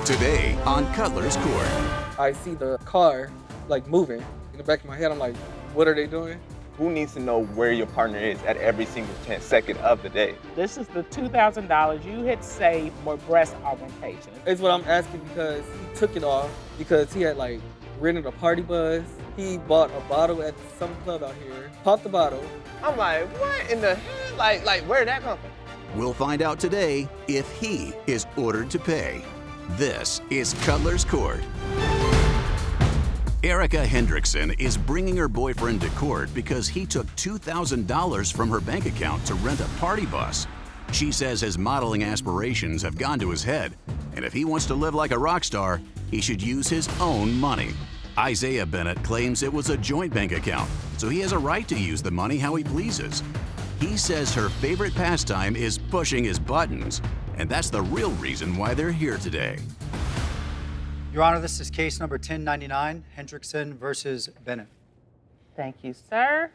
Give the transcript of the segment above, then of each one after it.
Today on Cutler's Court. I see the car like moving. In the back of my head, I'm like, what are they doing? Who needs to know where your partner is at every single 10 second of the day? This is the $2,000 you had saved for breast augmentation. It's what I'm asking because he took it off because he had like rented a party bus. He bought a bottle at some club out here, popped the bottle. I'm like, what in the hell? Like where did that come from? We'll find out today if he is ordered to pay. This is Cutler's Court. Erica Hendrickson is bringing her boyfriend to court because he took $2,000 from her bank account to rent a party bus. She says his modeling aspirations have gone to his head, and if he wants to live like a rock star, he should use his own money. Isaiah Bennett claims it was a joint bank account, so he has a right to use the money how he pleases. He says her favorite pastime is pushing his buttons, and that's the real reason why they're here today. Your Honor, this is case number 1099, Hendrickson versus Bennett. Thank you, sir.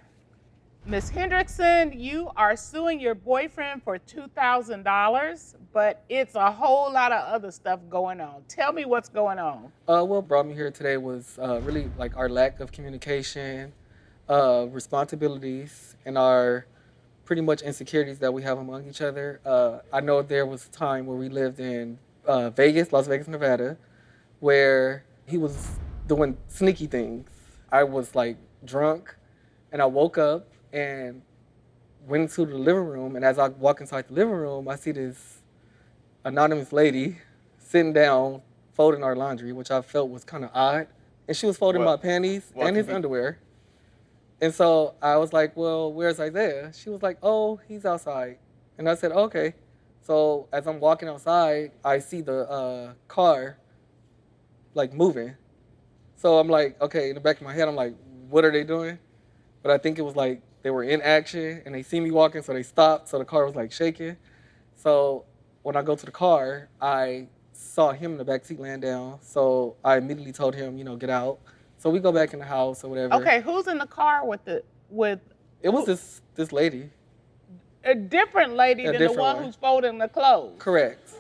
Ms. Hendrickson, you are suing your boyfriend for $2,000, but it's a whole lot of other stuff going on. Tell me what's going on. What brought me here today was really like our lack of communication, responsibilities, and our pretty much insecurities that we have among each other. I know there was a time where we lived in Vegas, Las Vegas, Nevada, where he was doing sneaky things. I was like drunk, and I woke up and went into the living room, and as I walk inside the living room, I see this anonymous lady sitting down, folding our laundry, which I felt was kind of odd. And she was folding my panties and his underwear. And so I was like, well, where's Isaiah? She was like, oh, he's outside. And I said, okay. So as I'm walking outside, I see the car like moving. So I'm like, okay, in the back of my head, I'm like, what are they doing? But I think it was like they were in action and they see me walking, so they stopped. So the car was like shaking. So when I go to the car, I saw him in the back seat laying down. So I immediately told him, get out. So we go back in the house or whatever. Okay, who's in the car with It was this lady. A different lady than the one who's folding the clothes. Correct.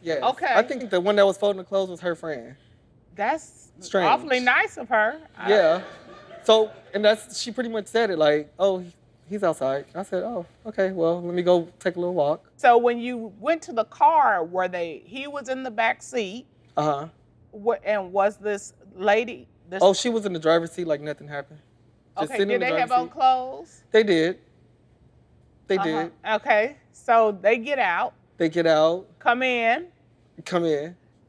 Yes. Okay. I think the one that was folding the clothes was her friend. That's strange. Awfully nice of her. Yeah. So, and she pretty much said it like, oh, he's outside. I said, oh, okay, well, let me go take a little walk. So when you went to the car, he was in the back seat. Uh-huh. And was this lady? She was in the driver's seat like nothing happened. Just okay, did they have on clothes? They did. They did. Okay, so they get out. They get out. Come in.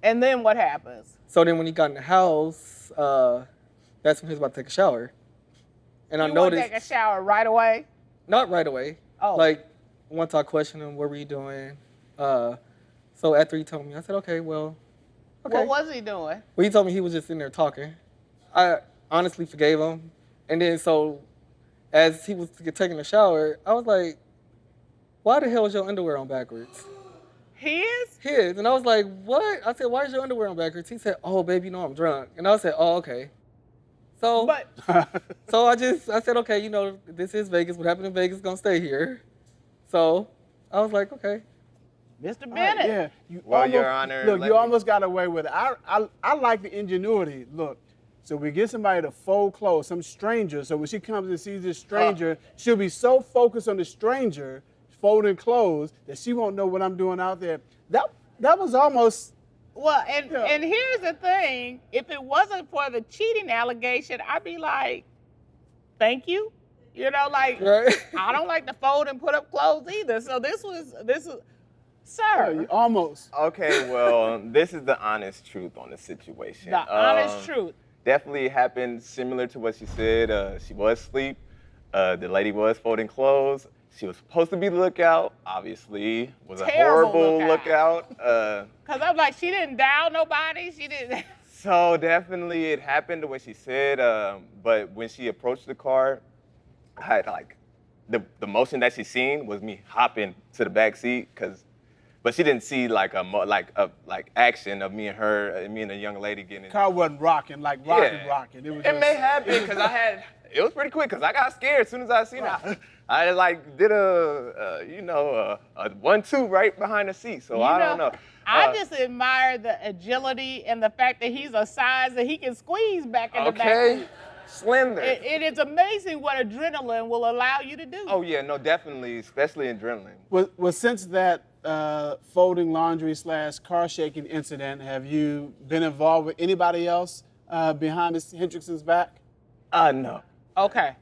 And then what happens? So then when he got in the house, that's when he was about to take a shower. And I noticed. Take a shower right away? Not right away. Oh. Like, once I questioned him, what were you doing? So after he told me, I said, okay, well, okay. What was he doing? Well, he told me he was just in there talking. I honestly forgave him. And then so as he was taking a shower, I was like, why the hell is your underwear on backwards? His? His. And I was like, what? I said, why is your underwear on backwards? He said, oh, baby, you know I'm drunk. And I said, oh, okay. So, so I said, okay, this is Vegas. What happened in Vegas is going to stay here. So I was like, okay. Mr. Bennett. Yeah. Your Honor. Look, you almost got away with it. I like the ingenuity. Look, so we get somebody to fold clothes, some stranger. So when she comes and sees this stranger, she'll be so focused on the stranger folding clothes that she won't know what I'm doing out there. That was almost. Well, and here's the thing. If it wasn't for the cheating allegation, I'd be like, thank you. Right. I don't like to fold and put up clothes either. So this was, sir. Almost. Okay, well, this is the honest truth on the situation. The honest truth. Definitely happened similar to what she said. She was asleep. The lady was folding clothes. She was supposed to be the lookout, obviously. Was Terrible a horrible lookout. Because I'm like, she didn't dial nobody. She didn't. So definitely it happened the way she said. But when she approached the car, I had like, the motion that she seen was me hopping to the back seat, but she didn't see like action of me and a young lady getting in. Car wasn't rocking, like rocking. It may have been because it was pretty quick because I got scared as soon as I seen it. I did a 1-2 right behind the seat. So I don't know. I just admire the agility and the fact that he's a size that he can squeeze back in the back Okay. seat. Slender. It is amazing what adrenaline will allow you to do. Oh yeah, no, definitely, especially adrenaline. Well, since that folding laundry / car shaking incident, have you been involved with anybody else behind Ms. Hendrickson's back? No. Okay.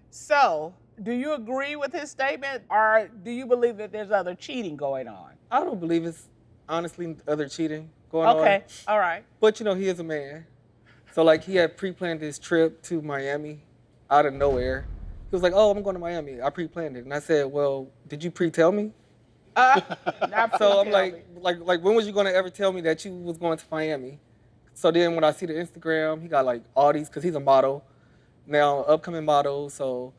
So, do you agree with his statement, or do you believe that there's other cheating going on? I don't believe it's honestly other cheating going on. Okay. All right. But he is a man. So like he had pre-planned this trip to Miami out of nowhere. He was like, "Oh, I'm going to Miami. I pre-planned it." And I said, "Well, did you pre-tell me?" So I'm like, when was you going to ever tell me that you was going to Miami? So then when I see the Instagram, he got like all these, because he's a model now, upcoming model. So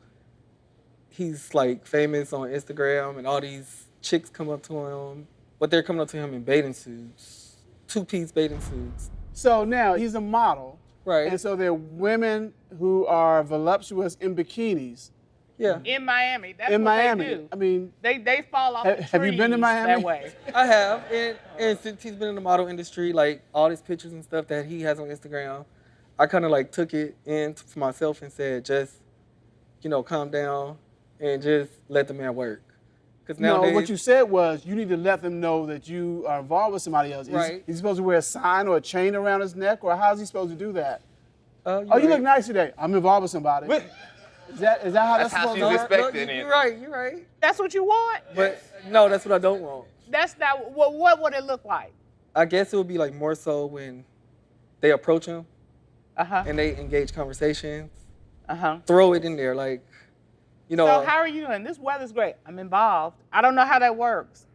he's like famous on Instagram, and all these chicks come up to him, but they're coming up to him in bathing suits, 2-piece bathing suits. So now he's a model. Right. And so there are women who are voluptuous in bikinis. Yeah. In Miami. That's in what Miami. they do. I mean, They fall off the trees have you been to Miami? that way. I have, and since he's been in the model industry, like all these pictures and stuff that he has on Instagram, I kind of like took it in for myself and said, just, calm down and just let the man work. Because nowadays, no, what you said was you need to let them know that you are involved with somebody else. Right. He's supposed to wear a sign or a chain around his neck, or how's he supposed to do that? You right. look nice today. I'm involved with somebody. Is that how that's how supposed she's to work? expecting it. You're right. You're right. That's what you want? But no, that's what I don't want. That's not, what would it look like? I guess it would be like more so when they approach him Uh-huh. and they engage conversations. Uh-huh. Throw it in there, like, So how are you doing? This weather's great. I'm involved. I don't know how that works.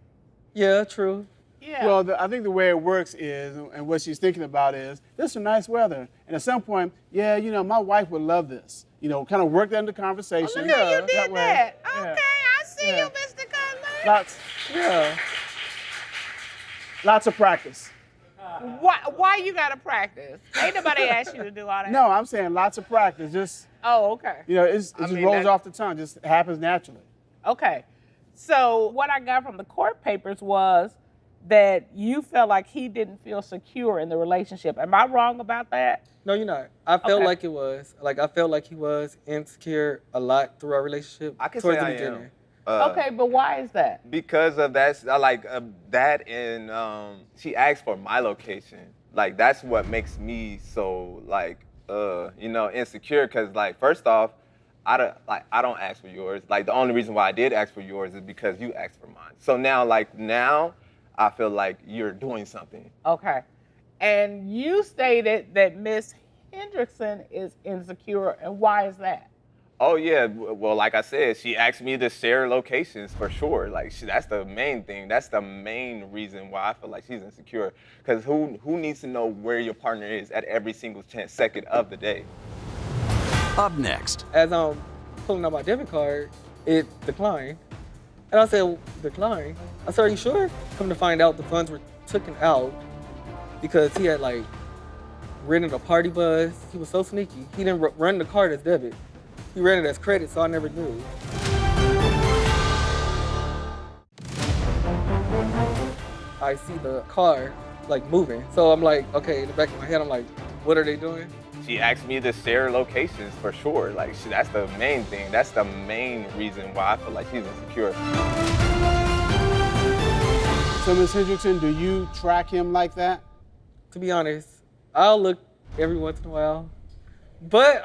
Yeah, true. Yeah. Well, I think the way it works is, and what she's thinking about is, this is some nice weather. And at some point, my wife would love this. Kind of work that into conversation. Look how you did way. that. Yeah. Okay, I see Yeah. you, Mr. Cutlers. Lots of practice. Why you gotta practice? Ain't nobody asked you to do all that. No, I'm saying lots of practice. Just, Oh, okay. it just rolls off the tongue. Just happens naturally. Okay. So what I got from the court papers was that you felt like he didn't feel secure in the relationship. Am I wrong about that? No, you're not. I felt Okay. like it was. Like, I felt like he was insecure a lot through our relationship. I can towards say the I beginning. am. Okay, but why is that? Because of that, I like that, and she asked for my location. Like that's what makes me so like insecure. Cause like first off, I don't ask for yours. Like the only reason why I did ask for yours is because you asked for mine. So now I feel like you're doing something. Okay. And you stated that Miss Hendrickson is insecure, and why is that? Oh yeah, well, like I said, she asked me to share locations for sure. Like that's the main thing. That's the main reason why I feel like she's insecure. Because who needs to know where your partner is at every single second of the day? Up next, As I'm pulling out my debit card, it declined. And I said, decline? I said, are you sure? Come to find out, the funds were taken out because he had like rented a party bus. He was so sneaky. He didn't run the card as debit. He ran it as credit, so I never knew. I see the car like moving. So I'm like, okay, in the back of my head, I'm like, what are they doing? She asked me to share locations for sure. Like that's the main thing. That's the main reason why I feel like she's insecure. So, Ms. Hendrickson, do you track him like that? To be honest, I'll look every once in a while. But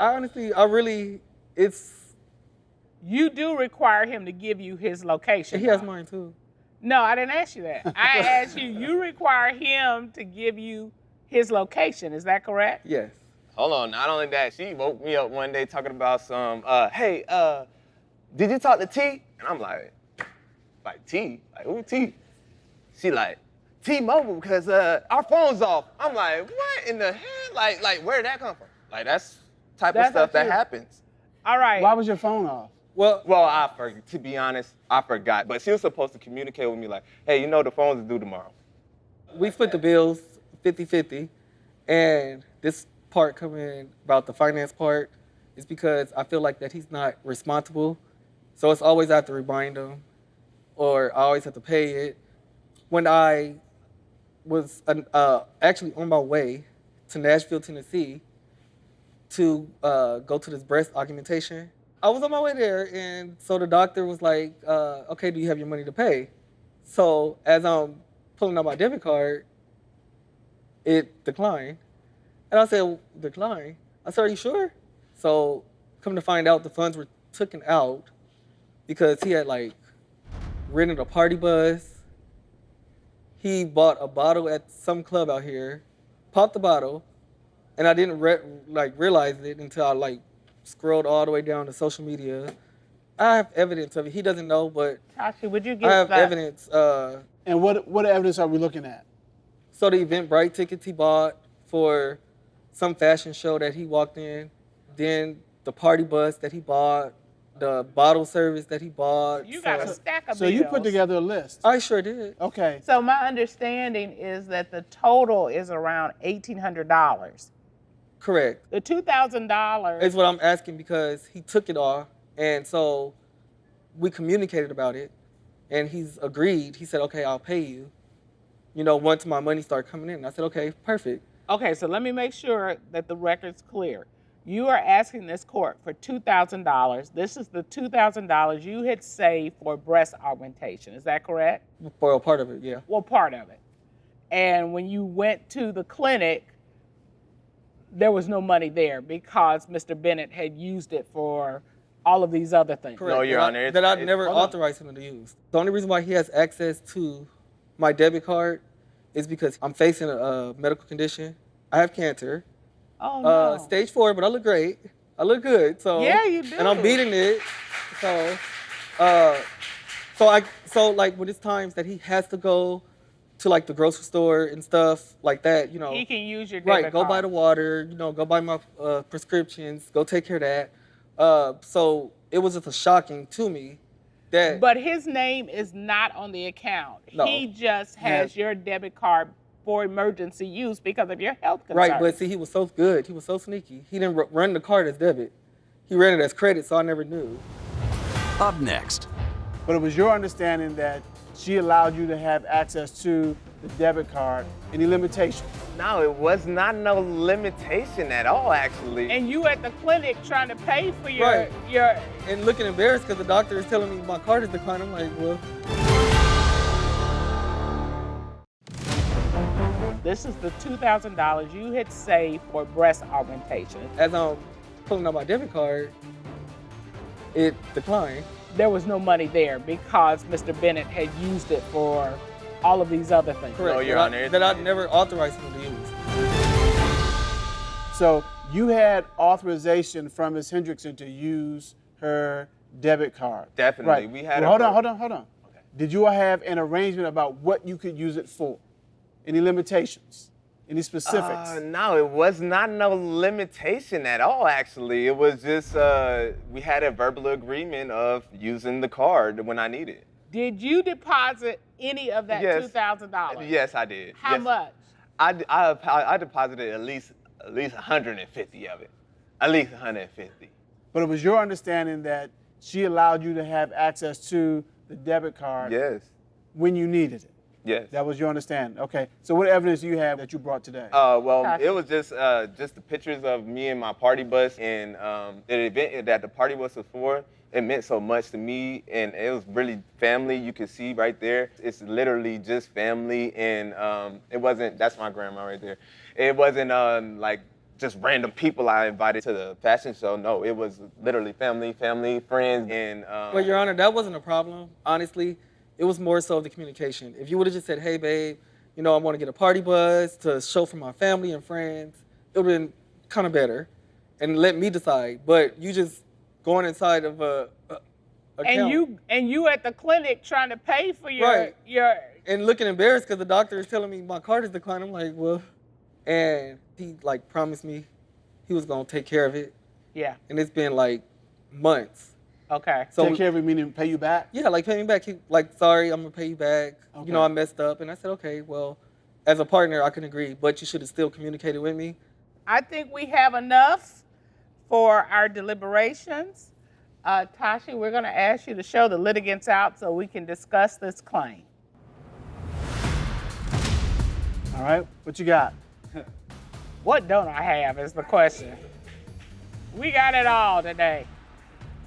You do require him to give you his location. he has though. mine too. No, I didn't ask you that. I asked you require him to give you his location. Is that correct? Yes. Hold on, not only that, she woke me up one day talking about some, hey, did you talk to T? And I'm like T? Like who T? She like, T-Mobile, because our phone's off. I'm like, what in the hell? Like where'd that come from? Like that's type of That's stuff that true. happens. All right. Why was your phone off? Well, To be honest, I forgot. But she was supposed to communicate with me like, hey, the phone's due tomorrow. we split the bills 50-50, and this part coming about the finance part is because I feel like that he's not responsible. So it's always I have to remind him, or I always have to pay it. When I was actually on my way to Nashville, Tennessee to go to this breast augmentation. I was on my way there, and so the doctor was like, okay, do you have your money to pay? So as I'm pulling out my debit card, it declined. And I said, decline? I said, are you sure? So come to find out, the funds were taken out because he had like rented a party bus. He bought a bottle at some club out here, popped the bottle, and I didn't realize it until I scrolled all the way down to social media. I have evidence of it. He doesn't know, but Tashi, would you give I have that? evidence. And what evidence are we looking at? So the Eventbrite tickets he bought for some fashion show that he walked in, then the party bus that he bought, the bottle service that he bought. You got a stack of So bills. you put together a list. I sure did. Okay. So my understanding is that the total is around $1,800. Correct. The $2,000 Is what I'm asking because he took it all, and so we communicated about it, and he's agreed. He said, okay, I'll pay you, once my money started coming in. I said, okay, perfect. Okay, so let me make sure that the record's clear. You are asking this court for $2,000. This is the $2,000 you had saved for breast augmentation. Is that correct? For a part of it, yeah. Well, part of it. And when you went to the clinic, there was no money there because Mr. Bennett had used it for all of these other things. Correct. No, Your Honor. That I never hold on. authorized him to use. The only reason why he has access to my debit card is because I'm facing a medical condition. I have cancer. Oh, no. Stage 4, but I look great. I look good. So Yeah, you do. And I'm beating it. So when it's times that he has to go to the grocery store and stuff like that, He can use your debit right, go card. buy the water, go buy my prescriptions, go take care of that. So it was just shocking to me that. But his name is not on the account. No. He just has your debit card for emergency use because of your health concerns. Right, but see, he was so good. He was so sneaky. He didn't run the card as debit. He ran it as credit, so I never knew. Up next, But it was your understanding that she allowed you to have access to the debit card. Any limitations? No, it was not no limitation at all, actually. And you at the clinic trying to pay for your Right. your And looking embarrassed because the doctor is telling me my card is declined. I'm like, well, This is the $2,000 you had saved for breast augmentation. as I'm pulling out my debit card, it declined. There was no money there because Mr. Bennett had used it for all of these other things. Correct. No, Your that Honor. that I never authorized him to use. So you had authorization from Ms. Hendrickson to use her debit card. Definitely. Right. We had Well, a- hold on. Okay. Did you have an arrangement about what you could use it for? Any limitations? Any specifics? No, it was not no limitation at all, actually. It was just, we had a verbal agreement of using the card when I needed it. Did you deposit any of that Yes. $2,000? Yes, I did. How Yes. much? I deposited at least 150 of it. At least 150. But it was your understanding that she allowed you to have access to the debit card Yes. when you needed it. Yes. That was your understanding. Okay. So what evidence do you have that you brought today? Well, Gotcha. it was just the pictures of me and my party bus and the event that the party bus was for. It meant so much to me, and it was really family. You can see right there. It's literally just family, and it wasn't. That's my grandma right there. It wasn't just random people I invited to the fashion show. No, it was literally family, friends, and. Well, Your Honor, that wasn't a problem, honestly. It was more so the communication. If you would have just said, hey, babe, I want to get a party bus to show for my family and friends, it would have been kind of better and let me decide. But you just going inside of a account. And you at the clinic trying to pay for your Right. your And looking embarrassed because the doctor is telling me my card is declined. I'm like, well, and he promised me he was going to take care of it. yeah. And it's been months. Okay. So Take care of it, meaning pay you back? yeah, pay me back. He sorry, I'm gonna pay you back. Okay. I messed up, and I said, okay, well, as a partner, I can agree, but you should have still communicated with me. I think we have enough for our deliberations. Tashi, we're going to ask you to show the litigants out so we can discuss this claim. All right, what you got? What don't I have is the question. We got it all today.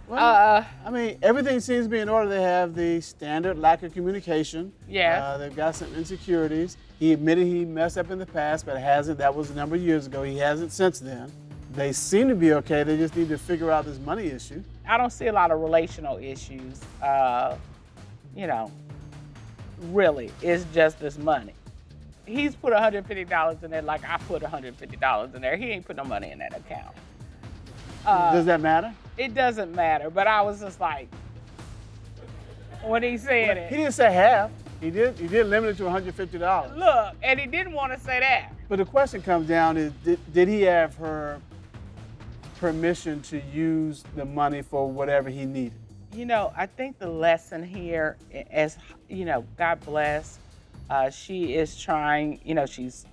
Well, I mean, everything seems to be in order. They have the standard lack of communication. Yes. They've got some insecurities. He admitted he messed up in the past, but hasn't. That was a number of years ago. He hasn't since then. They seem to be okay. They just need to figure out this money issue. I don't see a lot of relational issues. Really, it's just this money. He's put $150 in there like I put $150 in there. He ain't put no money in that account. Does that matter? It doesn't matter, but I was just like, when he said He it, didn't say half. He did limit it to $150. look, and he didn't want to say that. But the question comes down is, did he have her permission to use the money for whatever he needed? I think the lesson here, as God bless, she is trying, she's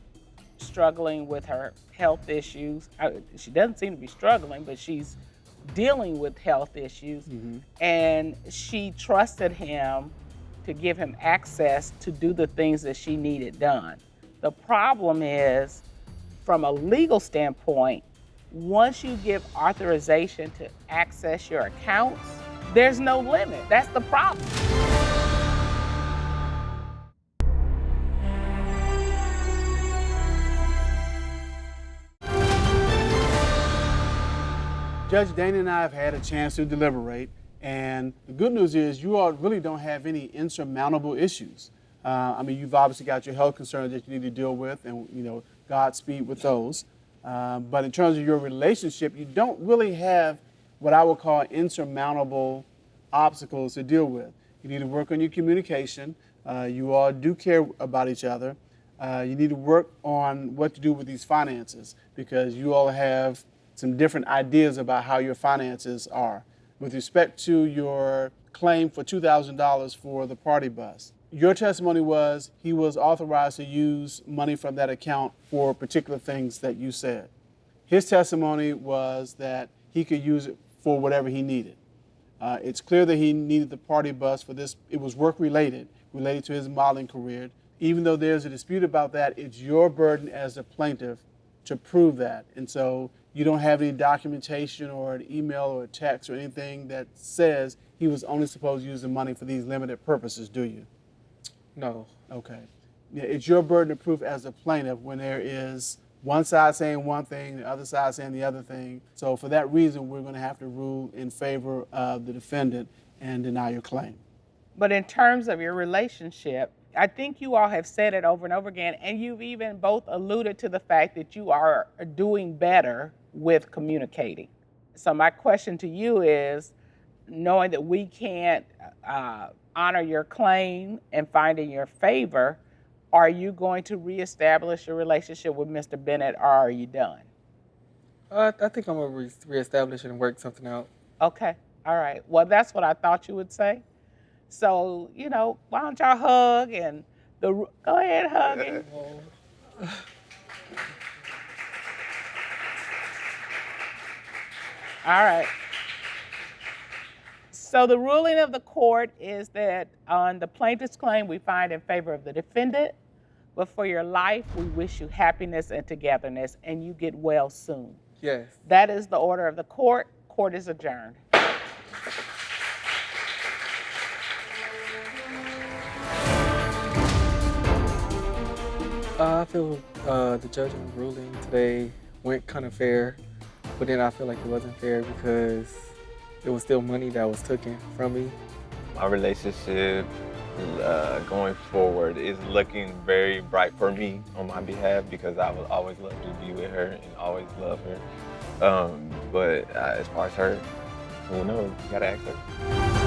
struggling with her health issues. She doesn't seem to be struggling, but she's dealing with health issues. Mm-hmm. And she trusted him to give him access to do the things that she needed done. The problem is, from a legal standpoint, once you give authorization to access your accounts, there's no limit. That's the problem. Judge Dana and I have had a chance to deliberate, and the good news is you all really don't have any insurmountable issues. You've obviously got your health concerns that you need to deal with, and Godspeed with those. But in terms of your relationship, you don't really have what I would call insurmountable obstacles to deal with. You need to work on your communication. You all do care about each other. You need to work on what to do with these finances, because you all have some different ideas about how your finances are. With respect to your claim for $2,000 for the party bus, your testimony was he was authorized to use money from that account for particular things that you said. His testimony was that he could use it for whatever he needed. It's clear that he needed the party bus for this. It was work-related, related to his modeling career. Even though there's a dispute about that, it's your burden as a plaintiff to prove that. And so you don't have any documentation or an email or a text or anything that says he was only supposed to use the money for these limited purposes, do you? No. Okay. Yeah, it's your burden of proof as a plaintiff when there is one side saying one thing, the other side saying the other thing. So for that reason, we're going to have to rule in favor of the defendant and deny your claim. But in terms of your relationship, I think you all have said it over and over again, and you've even both alluded to the fact that you are doing better with communicating. So my question to you is, knowing that we can't honor your claim and find in your favor, are you going to reestablish your relationship with Mr. Bennett, or are you done? I think I'm going to reestablish it and work something out. Okay, all right. Well, that's what I thought you would say. So, why don't y'all hug and go ahead, hugging. All right. So the ruling of the court is that on the plaintiff's claim, we find in favor of the defendant, but for your life, we wish you happiness and togetherness, and you get well soon. Yes. That is the order of the court. Court is adjourned. I feel the judgment ruling today went kind of fair, but then I feel like it wasn't fair because it was still money that was taken from me. My relationship going forward is looking very bright for me on my behalf, because I would always love to be with her and always love her. But as far as her, who knows? You gotta ask her.